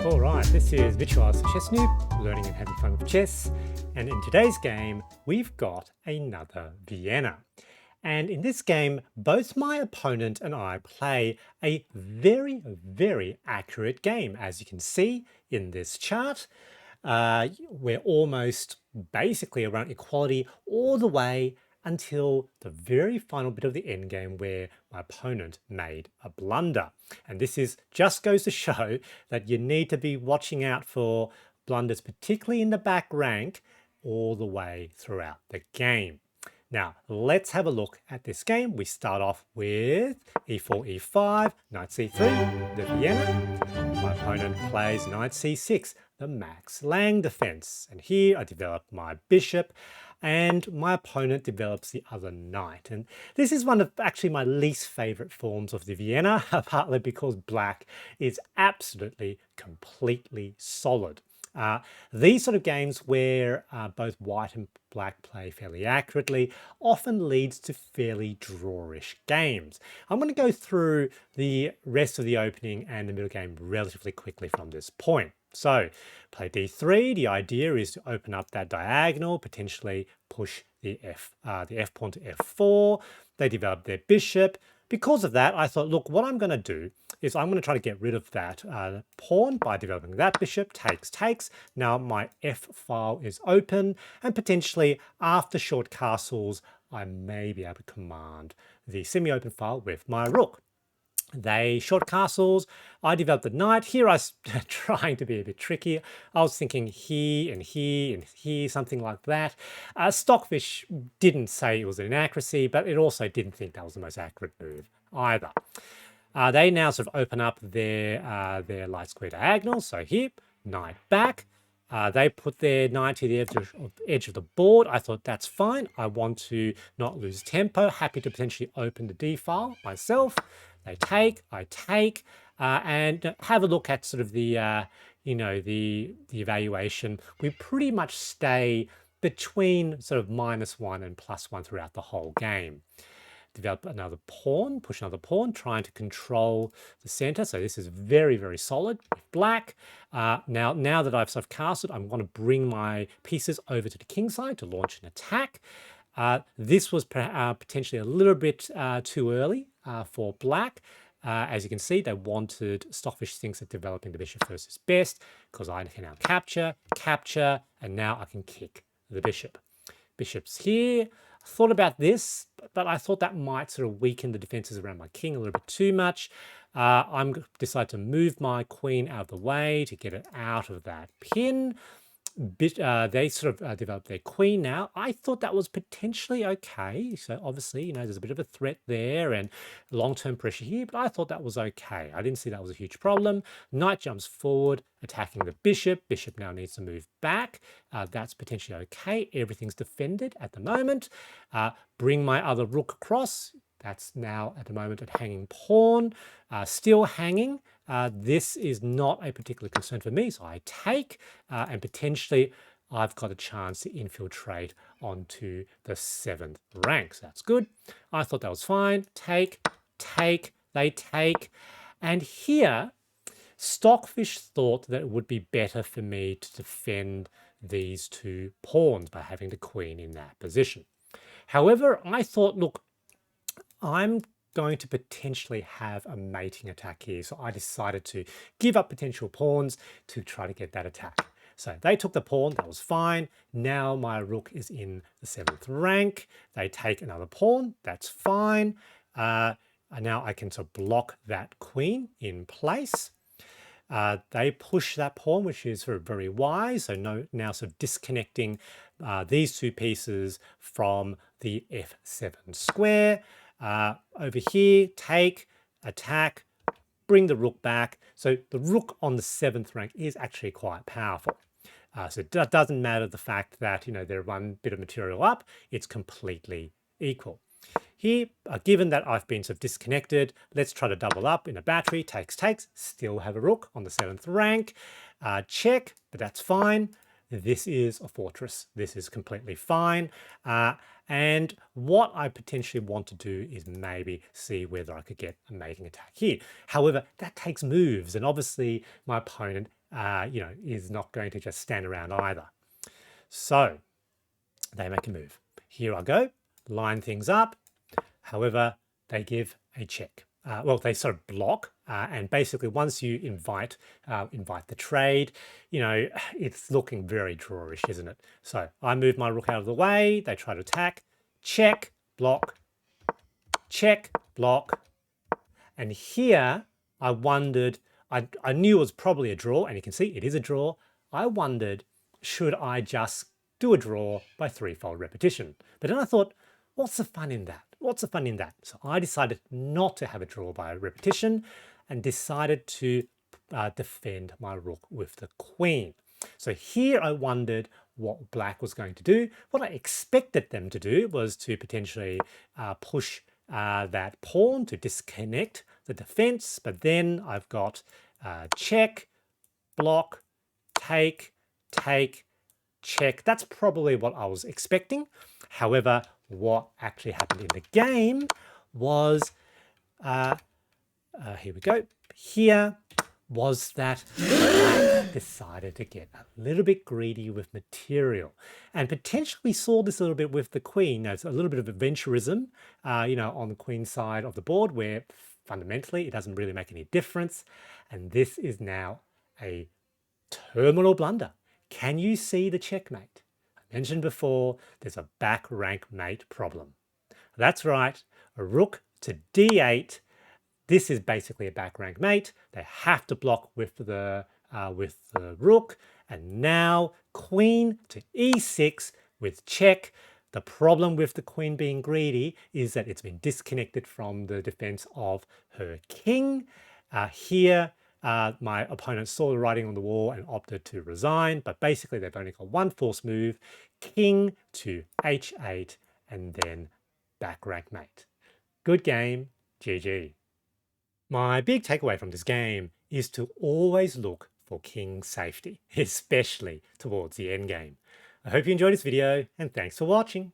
Alright, this is Virtuous Chess Noob, learning and having fun with chess. And in today's game, we've got another Vienna. And in this game, both my opponent and I play a very accurate game. As you can see in this chart, we're almost basically around equality all the way until the very final bit of the endgame where my opponent made a blunder. And this is just goes to show that you need to be watching out for blunders, particularly in the back rank, all the way throughout the game. Now, let's have a look at this game. We start off with e4, e5, knight c3, the Vienna. My opponent plays knight c6, the max Lange defense. And here I develop my bishop, and my opponent develops the other knight. And this is one of actually my least favorite forms of the Vienna, partly because black is absolutely, completely solid. These sort of games where both white and black play fairly accurately often leads to fairly drawish games. I'm going to go through the rest of the opening and the middle game relatively quickly from this point. So play d3. The idea is to open up that diagonal, potentially push the f pawn to f4. They develop their bishop. Because of that, I thought, look, what I'm going to do is I'm going to try to get rid of that pawn by developing that bishop, takes. Now my f file is open, and potentially after short castles, I may be able to command the semi-open file with my rook. They short castles, I developed the knight. Here I was trying to be a bit tricky. I was thinking here and here and here, something like that. Stockfish didn't say it was an inaccuracy, but it also didn't think that was the most accurate move either. They now sort of open up their light square diagonal. So here, knight back. They put their knight to the edge of the board. I thought that's fine. I want to not lose tempo. Happy to potentially open the d file myself. They take, I take, and have a look at sort of the the evaluation. We pretty much stay between sort of -1 and +1 throughout the whole game. Develop another pawn, push another pawn, trying to control the center. So this is very solid with black. Now that I've sort of castled, I'm going to bring my pieces over to the king side to launch an attack. This was potentially a little bit too early for black. As you can see, they wanted Stockfish thinks that developing the bishop first is best because I can now capture, and now I can kick the bishop. Bishop's here. I thought about this, but I thought that might sort of weaken the defenses around my king a little bit too much. I'm decided to move my queen out of the way to get it out of that pin. They sort of developed their queen now. I thought that was potentially okay. So obviously, there's a bit of a threat there and long-term pressure here, but I thought that was okay. I didn't see that was a huge problem. Knight jumps forward, attacking the bishop. Bishop now needs to move back. That's potentially okay. Everything's defended at the moment. Bring my other rook across. That's now at the moment a hanging pawn, still hanging. This is not a particular concern for me, so I take, and potentially I've got a chance to infiltrate onto the 7th rank. So that's good. I thought that was fine. Take, they take. And here, Stockfish thought that it would be better for me to defend these two pawns by having the queen in that position. However, I thought, look, I'm going to potentially have a mating attack here. So I decided to give up potential pawns to try to get that attack. So they took the pawn, that was fine. Now my rook is in the 7th rank. They take another pawn, that's fine. And now I can sort of block that queen in place. They push that pawn, which is sort of very wise. So now sort of disconnecting these two pieces from the f7 square. Over here, take, attack, bring the rook back. So the rook on the 7th rank is actually quite powerful. So it doesn't matter the fact that, they're one bit of material up, it's completely equal. Here, given that I've been sort of disconnected, let's try to double up in a battery, takes, still have a rook on the 7th rank. Check, but that's fine. This is a fortress. This is completely fine. And what I potentially want to do is maybe see whether I could get a mating attack here. However, that takes moves, and obviously my opponent is not going to just stand around either. So they make a move. Here I go, line things up. However, they give a check. Well, they sort of block, and basically once you invite the trade, it's looking very drawish, isn't it? So I move my rook out of the way. They try to attack. Check, block, check, block. And here I wondered, I knew it was probably a draw, and you can see it is a draw. I wondered, should I just do a draw by threefold repetition? But then I thought, what's the fun in that? What's the fun in that? So I decided not to have a draw by repetition and decided to defend my rook with the queen. So here I wondered what black was going to do. What I expected them to do was to potentially push that pawn to disconnect the defense, but then I've got check, block, take, check. That's probably what I was expecting. However, what actually happened in the game was, here we go, here was that black decided to get a little bit greedy with material. And potentially we saw this a little bit with the queen. There's a little bit of adventurism, on the queen side of the board where fundamentally it doesn't really make any difference. And this is now a terminal blunder. Can you see the checkmate? I mentioned before, there's a back rank mate problem. That's right, a rook to d8. This is basically a back rank mate. They have to block with the rook. And now queen to e6 with check. The problem with the queen being greedy is that it's been disconnected from the defense of her king. Here, my opponent saw the writing on the wall and opted to resign, but basically they've only got one force move, king to h8, and then back rank mate. Good game, GG. My big takeaway from this game is to always look for king safety, especially towards the endgame. I hope you enjoyed this video, and thanks for watching.